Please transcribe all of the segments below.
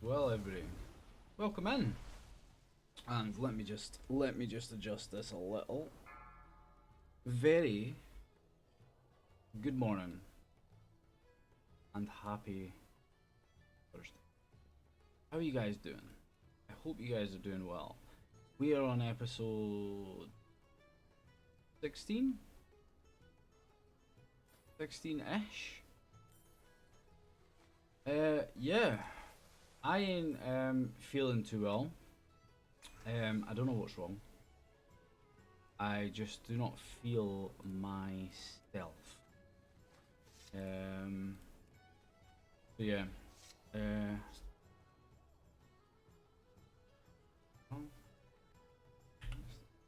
Well, everybody, welcome in. And let me just adjust this a little. Very good morning and happy Thursday. How are you guys doing? I hope you guys are doing well. We are on episode 16? 16-ish? Yeah. I ain't feeling too well. I don't know what's wrong. I just do not feel myself. So yeah. Oh,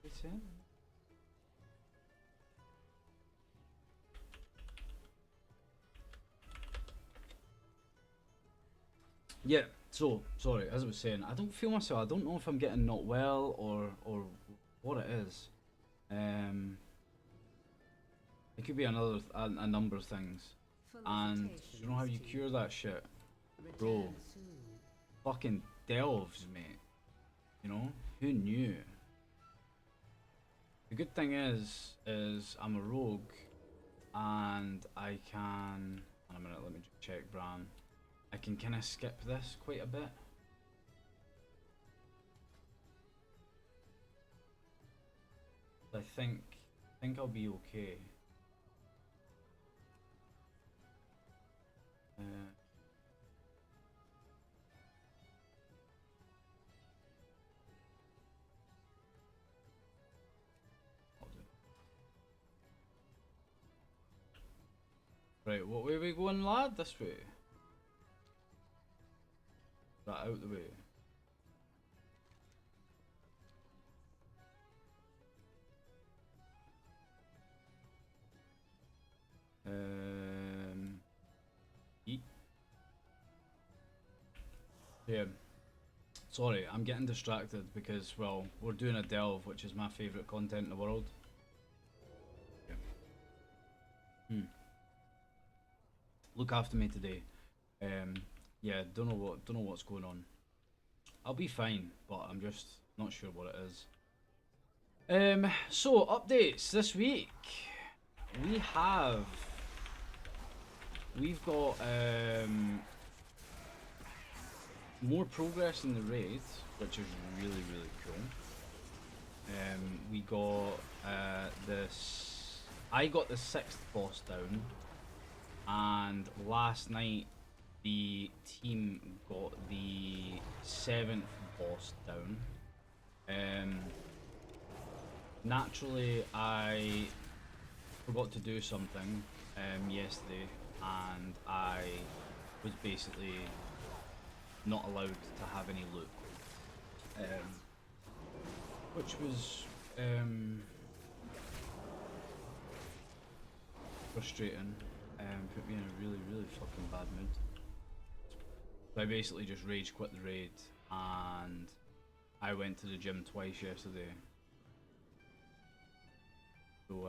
it's in. Yeah, so sorry, as I was saying, I don't feel myself. I don't know if I'm getting not well or what it is. Um, it could be a number of things. And you know how you cure that shit, bro? Fucking delves, mate. You know who knew? The good thing is I'm a rogue, and I can. In a minute, let me just check, Bran. I can kind of skip this quite a bit. I think I'll be okay. Uh, I'll do. Right, what way are we going, lad? This way. That out the way. Eat. Yeah. Sorry, I'm getting distracted because, well, we're doing a delve, which is my favourite content in the world. Yeah. Look after me today. Yeah, don't know what's going on. I'll be fine, but I'm just not sure what it is. So updates this week. We have we've got more progress in the raid, which is really cool. We got this. I got the 6th boss down, and last night the team got the 7th boss down. Naturally, I forgot to do something yesterday, and I was basically not allowed to have any loot, which was frustrating. Put me in a really fucking bad mood. So I basically just rage quit the raid, and I went to the gym twice yesterday. So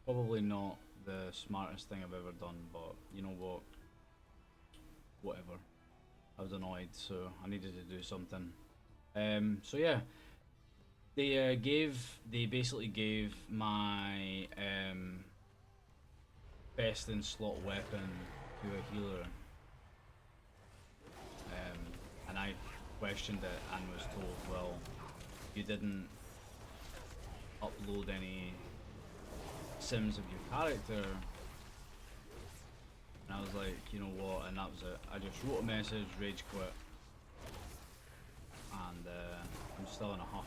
probably not the smartest thing I've ever done, but you know what? Whatever. I was annoyed, so I needed to do something. So yeah, they basically gave my best in slot weapon to a healer, and I questioned it and was told, well, you didn't upload any sims of your character. And I was like, you know what, and that was it. I just wrote a message, rage quit, and I'm still in a huff.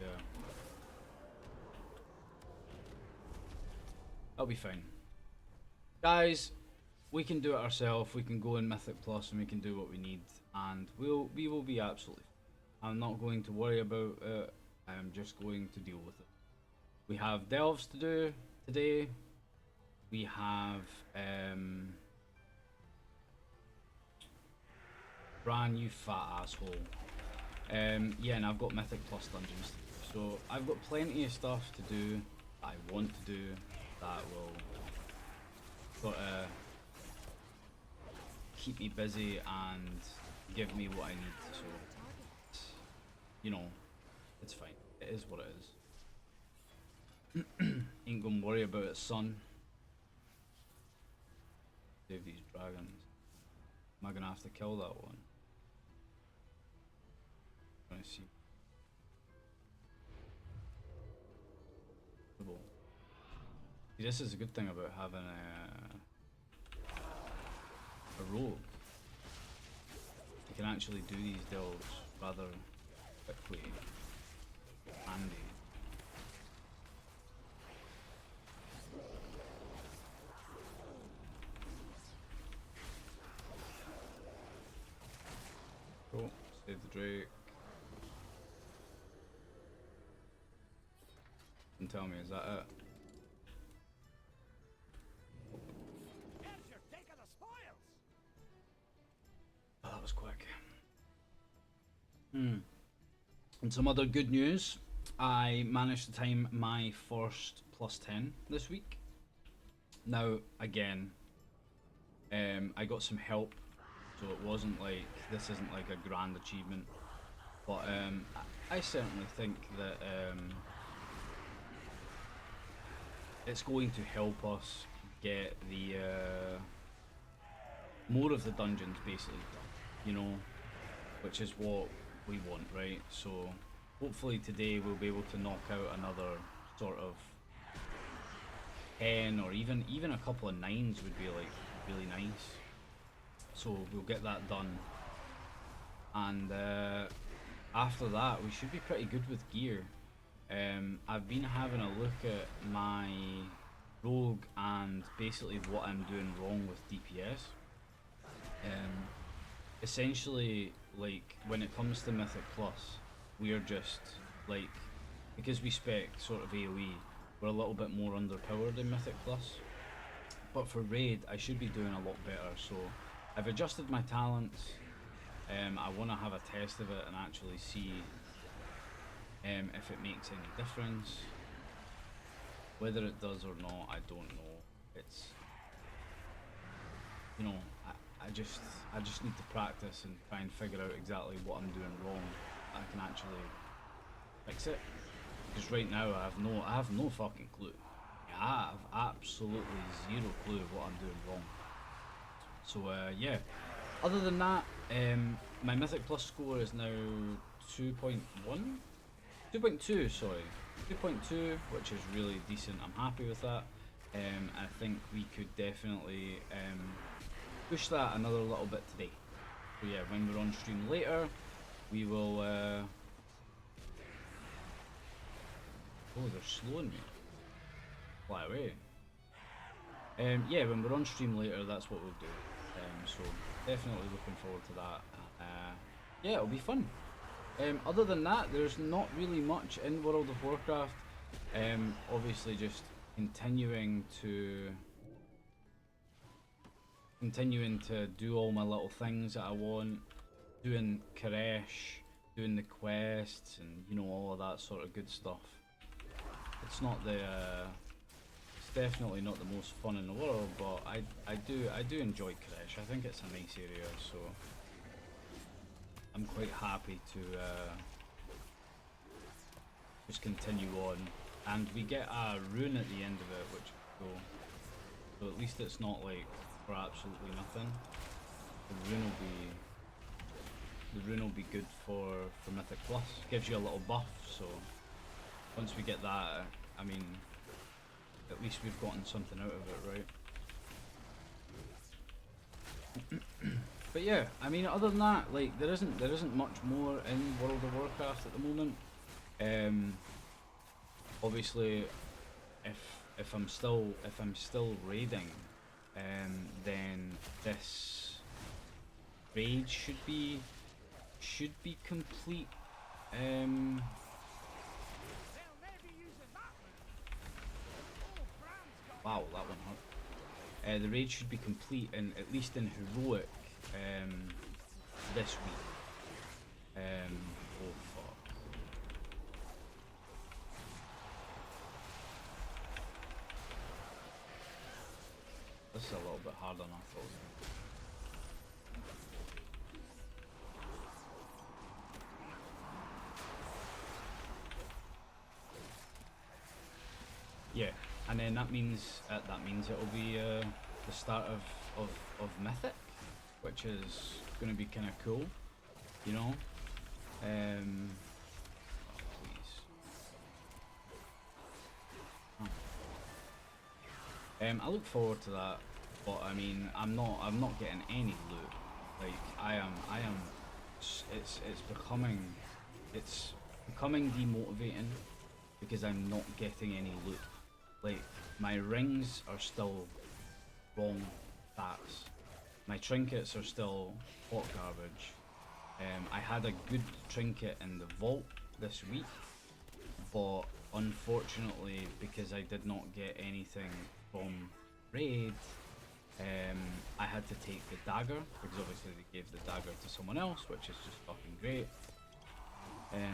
Yeah. I'll be fine. Guys, we can do it ourselves. We can go in Mythic Plus and we can do what we need, and we will be absolutely fine. I'm not going to worry about it. I'm just going to deal with it. We have delves to do today. We have Bran, you fat asshole. Yeah, and I've got Mythic Plus dungeons. So I've got plenty of stuff to do that I want to do that will sort of keep me busy and give me what I need. So, you know, it's fine. It is what it is. Ain't gonna worry about it, son. Save these dragons. Am I gonna have to kill that one? I'm gonna see. See, this is a good thing about having a rogue. You can actually do these delves rather quickly. Handy. Cool. Save the Drake. And tell me, is that it? Oh, that was quick. And some other good news. I managed to time my first +10 this week. Now, again, I got some help, so it wasn't like, this isn't like a grand achievement, but I certainly think that it's going to help us get the more of the dungeons basically done, you know, which is what we want, right? So hopefully today we'll be able to knock out another sort of 10 or even a couple of 9s would be like really nice. So we'll get that done, and after that we should be pretty good with gear. I've been having a look at my rogue and basically what I'm doing wrong with DPS. Essentially, like, when it comes to Mythic Plus, we're just, like, because we spec sort of AoE, we're a little bit more underpowered in Mythic Plus. But for Raid, I should be doing a lot better, so I've adjusted my talents. I want to have a test of it and actually see if it makes any difference. Whether it does or not, I don't know. It's, you know, I just need to practice and try and figure out exactly what I'm doing wrong. I can actually fix it. Because right now I have no fucking clue. I have absolutely zero clue what I'm doing wrong. So yeah. Other than that, my Mythic Plus score is now 2.1? 2.2, sorry. 2.2, which is really decent. I'm happy with that. I think we could definitely push that another little bit today. So yeah, when we're on stream later, we will... oh, they're slowing me. Fly away. Yeah, when we're on stream later, that's what we'll do. So definitely looking forward to that. Yeah, it'll be fun. Other than that, there's not really much in World of Warcraft. Obviously just continuing to do all my little things that I want, doing Koresh, doing the quests, and you know, all of that sort of good stuff. It's not the it's definitely not the most fun in the world, but I do enjoy Koresh. I think it's a nice area, so I'm quite happy to just continue on. And we get a rune at the end of it, which is cool. So at least it's not like for absolutely nothing. The rune will be good for Mythic Plus. Gives you a little buff, so once we get that, I mean, at least we've gotten something out of it, right? But yeah, I mean, other than that, like, there isn't much more in World of Warcraft at the moment. Obviously, if I'm still raiding, then this raid should be complete. Wow, that one hurt. The raid should be complete, in at least in heroic, this week. Oh fuck. This is a little bit harder than I thought. Yeah, and then that means it'll be the start of Mythic, which is going to be kind of cool, you know. Please. I look forward to that, but I mean, I'm not getting any loot. Like I am. It's becoming demotivating because I'm not getting any loot. Like my rings are still wrong stats. My trinkets are still hot garbage. I had a good trinket in the vault this week, but unfortunately, because I did not get anything from raid, I had to take the dagger, because obviously they gave the dagger to someone else, which is just fucking great.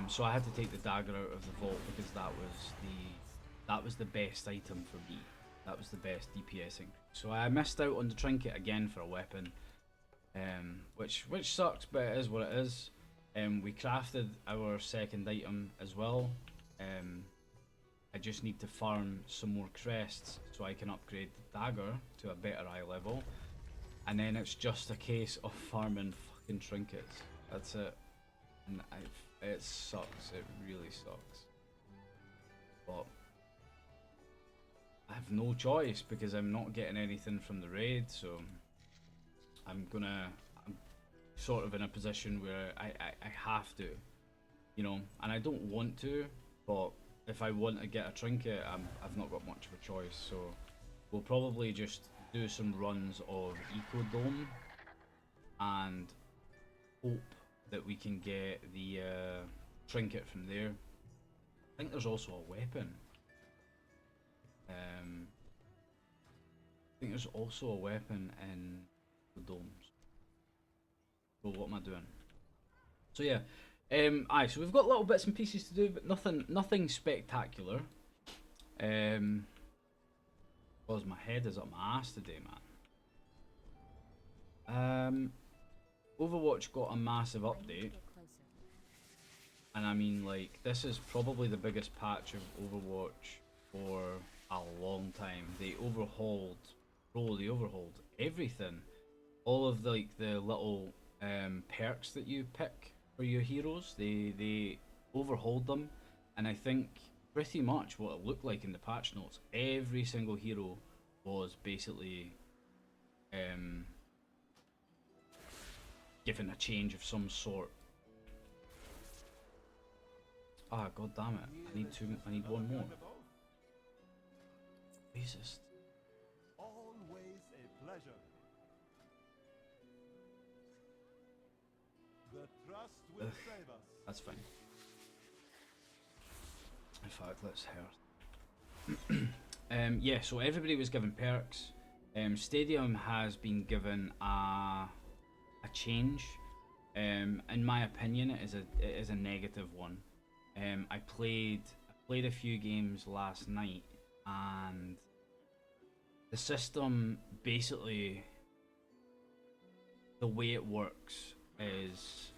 So I had to take the dagger out of the vault because that was the best item for me. That was the best DPSing. So I missed out on the trinket again for a weapon, which sucks, but it is what it is. We crafted our second item as well. I just need to farm some more crests so I can upgrade the dagger to a better eye level, and then it's just a case of farming fucking trinkets. That's it. And it sucks. It really sucks. But I have no choice because I'm not getting anything from the raid, so I'm sort of in a position where I have to, you know, and I don't want to, but if I want to get a trinket, I've not got much of a choice, so we'll probably just do some runs of Eco Dome and hope that we can get the trinket from there. I think there's also a weapon. I think there's also a weapon in the domes. So what am I doing? So yeah, so we've got little bits and pieces to do, but nothing spectacular. Because my head is up my ass today, man. Overwatch got a massive update, and I mean, like, this is probably the biggest patch of Overwatch for a long time. They overhauled everything. All of the little perks that you pick for your heroes, they overhauled them, and I think pretty much what it looked like in the patch notes, every single hero was basically given a change of some sort. Ah, god damn it! I need one more. Jesus. Always a pleasure. The trust will save us. That's fine. In fact, let's hear. Yeah, so everybody was given perks. Stadium has been given a change. In my opinion, it is a negative one. I played a few games last night, and the system, basically, the way it works is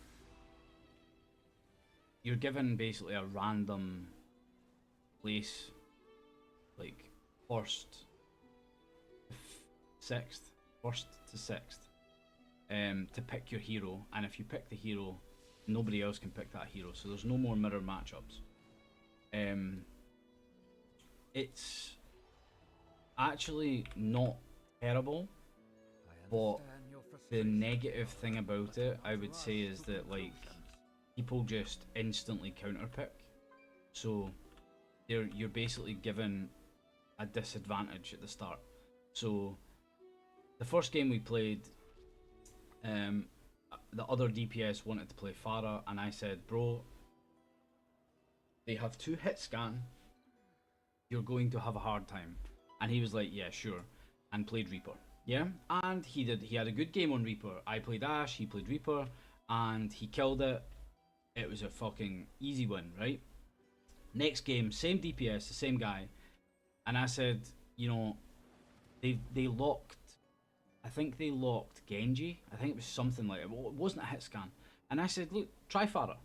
you're given basically a random place, like first to sixth, to pick your hero, and if you pick the hero, nobody else can pick that hero, so there's no more mirror matchups. It's actually not terrible, but the negative thing about it, I would say, is that, like, people just instantly counterpick, so you're basically given a disadvantage at the start. So the first game we played, the other DPS wanted to play Pharah, and I said, bro, they have 2 hit scan, you're going to have a hard time. And he was like, yeah, sure, and played Reaper. Yeah, and he had a good game on Reaper. I played Ashe, he played Reaper, and he killed it. It was a fucking easy win, right? Next game, same DPS, the same guy, and I said, you know, they locked, I think they locked Genji. I think it was something like it. It wasn't a hit scan. And I said, look, try Pharah.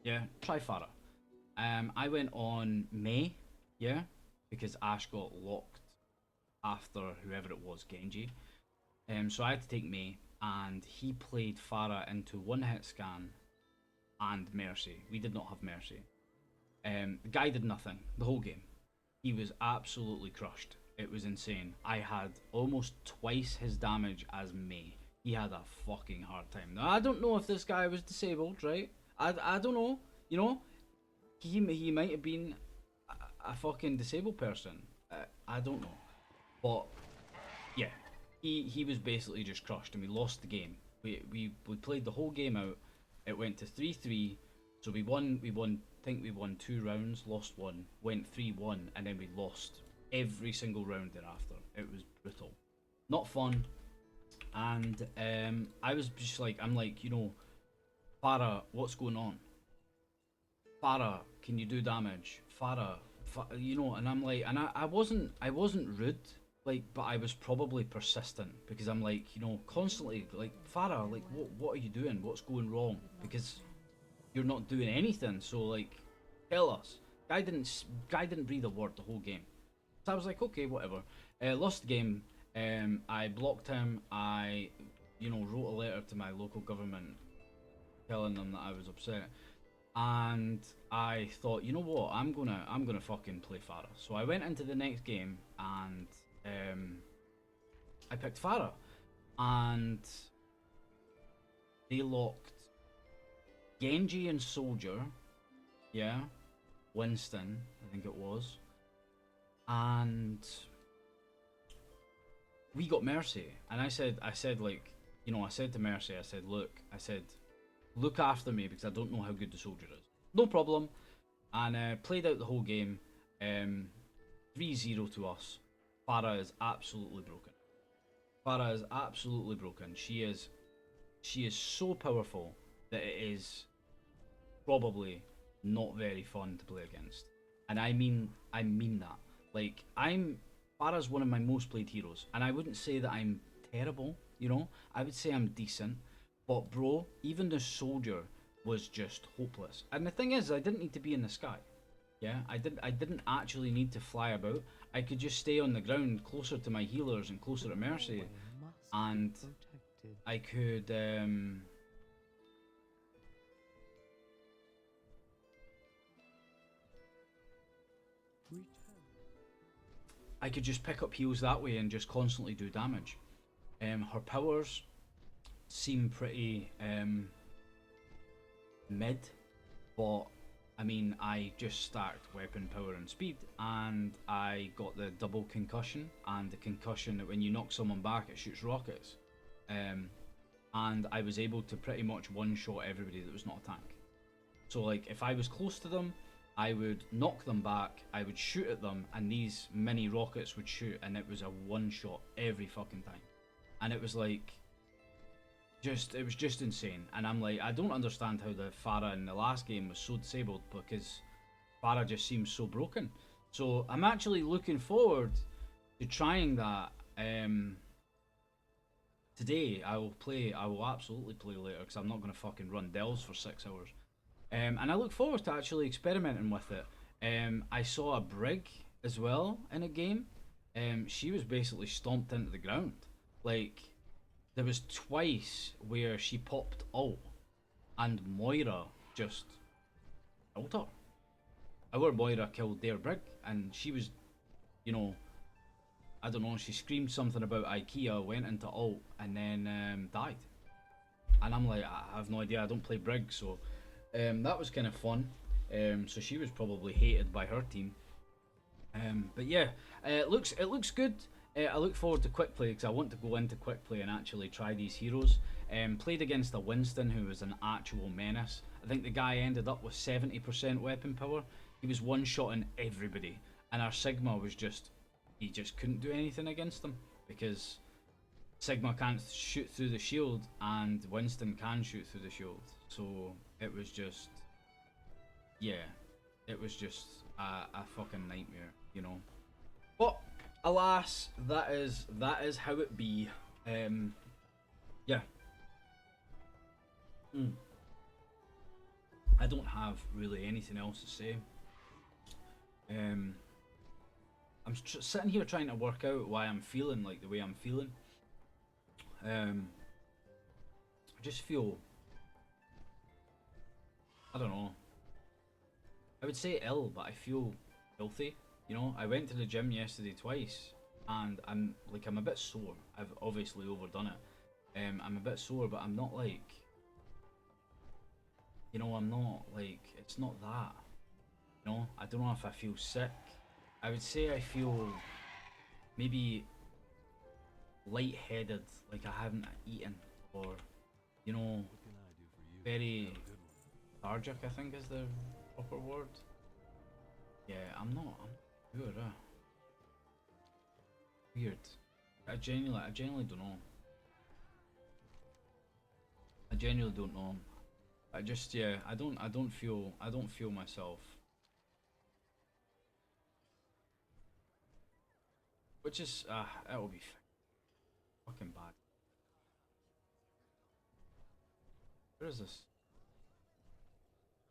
Yeah, try Pharah. I went on May, yeah, because Ash got locked after whoever it was, Genji. So I had to take Mei, and he played Pharah into one hit scan and Mercy. We did not have Mercy. The guy did nothing the whole game. He was absolutely crushed. It was insane. I had almost twice his damage as Mei. He had a fucking hard time. Now, I don't know if this guy was disabled, right? I don't know. You know, he might have been a fucking disabled person. I don't know. But yeah, he was basically just crushed, and we lost the game. We played the whole game out. It went to 3-3. So we won. I think we won 2 rounds, lost 1, went 3-1, and then we lost every single round thereafter. It was brutal, not fun. And I was just like, I'm like, you know, Pharah, what's going on? Pharah, can you do damage? Pharah, you know, and I'm like, and I wasn't rude, like, but I was probably persistent, because I'm like, you know, constantly like, Pharah, like, what are you doing? What's going wrong? Because you're not doing anything. So like, tell us. Guy didn't breathe a word the whole game. So I was like, okay, whatever. Lost the game. I blocked him. I, you know, wrote a letter to my local government telling them that I was upset. And I thought, you know what, I'm gonna fucking play Pharah. So I went into the next game, and I picked Pharah, and they locked Genji and Soldier, yeah, Winston, I think it was, and we got Mercy. And I said like, you know, I said to Mercy, I said, look after me, because I don't know how good the Soldier is. No problem. And played out the whole game. 3-0 to us. Pharah is absolutely broken. Pharah is absolutely broken. She is so powerful that it is probably not very fun to play against. And I mean that. Like, Pharah's one of my most played heroes, and I wouldn't say that I'm terrible, you know? I would say I'm decent. But bro, even the Soldier was just hopeless. And the thing is, I didn't need to be in the sky. Yeah, I didn't actually need to fly about. I could just stay on the ground closer to my healers and closer to Mercy. And I could just pick up heals that way and just constantly do damage. Her powers seem pretty mid, but I mean, I just stacked weapon power and speed, and I got the double concussion, and the concussion that when you knock someone back, it shoots rockets. And I was able to pretty much one-shot everybody that was not a tank. So like, if I was close to them, I would knock them back, I would shoot at them, and these mini rockets would shoot, and it was a one-shot every fucking time. And it was like, it was just insane. And I'm like, I don't understand how the Pharah in the last game was so disabled, because Pharah just seems so broken. So I'm actually looking forward to trying that. Today I will absolutely play later, because I'm not going to fucking run delves for 6 hours. And I look forward to actually experimenting with it. I saw a Brig as well in a game. She was basically stomped into the ground. Like, there was twice where she popped ult, and Moira just killed her. Our Moira killed their Brig, and she was, you know, I don't know, she screamed something about IKEA, went into ult, and then died. And I'm like, I have no idea, I don't play Brig, so that was kind of fun. So she was probably hated by her team. But yeah, it looks good. I look forward to quick play, because I want to go into quick play and actually try these heroes. Played against a Winston who was an actual menace. I think the guy ended up with 70% weapon power. He was one-shotting everybody, and our Sigma was he just couldn't do anything against him, because Sigma can't shoot through the shield and Winston can shoot through the shield. So it was just, yeah, it was just a fucking nightmare, you know. But alas, that is how it be. Yeah. I don't have really anything else to say. I'm sitting here trying to work out why I'm feeling like the way I'm feeling. I just feel, I don't know. I would say ill, but I feel healthy. You know, I went to the gym yesterday twice, and I'm a bit sore. I've obviously overdone it. I'm a bit sore, but I'm not like, you know, I'm not like, it's not that. You know, I don't know if I feel sick. I would say I feel maybe lightheaded, like I haven't eaten, or, you know, What can I do for you? very Have a good one. lethargic, I think is the proper word. Yeah, I'm not good, weird. I genuinely don't know. I genuinely don't know. I just, yeah, I don't feel myself. Which is, it'll be fucking bad. Where is this?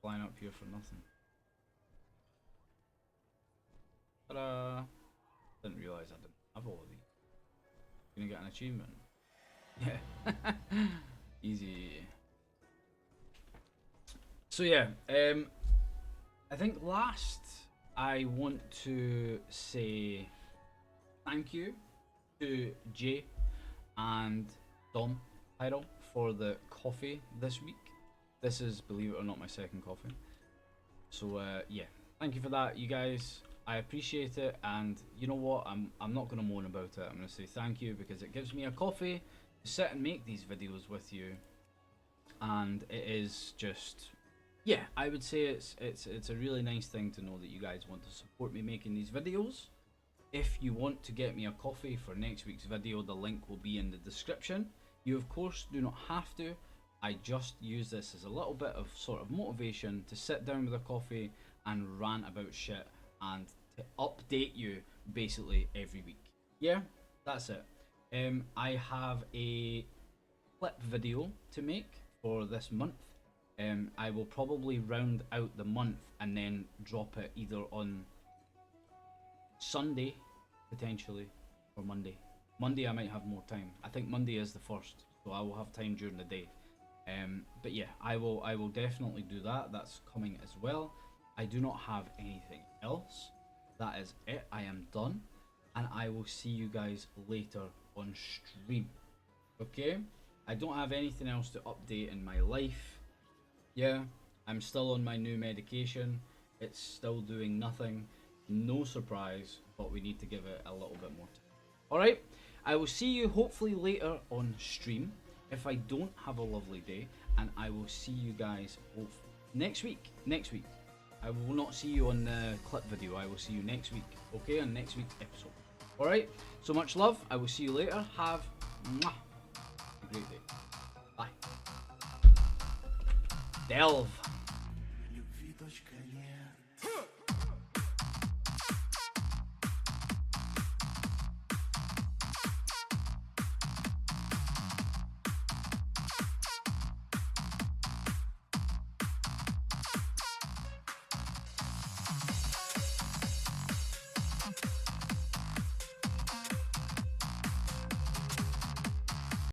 Flying up here for nothing. Ta-da! Didn't realise I didn't have all of these. Gonna get an achievement. Yeah. Easy. So yeah, I think last I want to say thank you to Jay and Dom Tyrall for the coffee this week. This is, believe it or not, my second coffee. So yeah, thank you for that, you guys. I appreciate it, and you know what? I'm not gonna moan about it. I'm gonna say thank you because it gives me a coffee to sit and make these videos with you, and it is just, yeah, I would say it's a really nice thing to know that you guys want to support me making these videos. If you want to get me a coffee for next week's video, the link will be in the description. You of course do not have to. I just use this as a little bit of sort of motivation to sit down with a coffee and rant about shit and to update you basically every week. Yeah, that's it. I have a clip video to make for this month. I will probably round out the month and then drop it either on Sunday potentially or Monday. Monday I might have more time. I think Monday is the first, so I will have time during the day. But yeah, I will definitely do that. That's coming as well. I do not have anything else. That is it. I am done, and I will see you guys later on stream. Okay? I don't have anything else to update in my life. Yeah, I'm still on my new medication. It's still doing nothing. No surprise, but we need to give it a little bit more time. Alright, I will see you hopefully later on stream. If I don't, have a lovely day, and I will see you guys next week. I will not see you on the clip video. I will see you next week, okay, on next week's episode. Alright, so much love. I will see you later. Have a great day. Bye. Delve.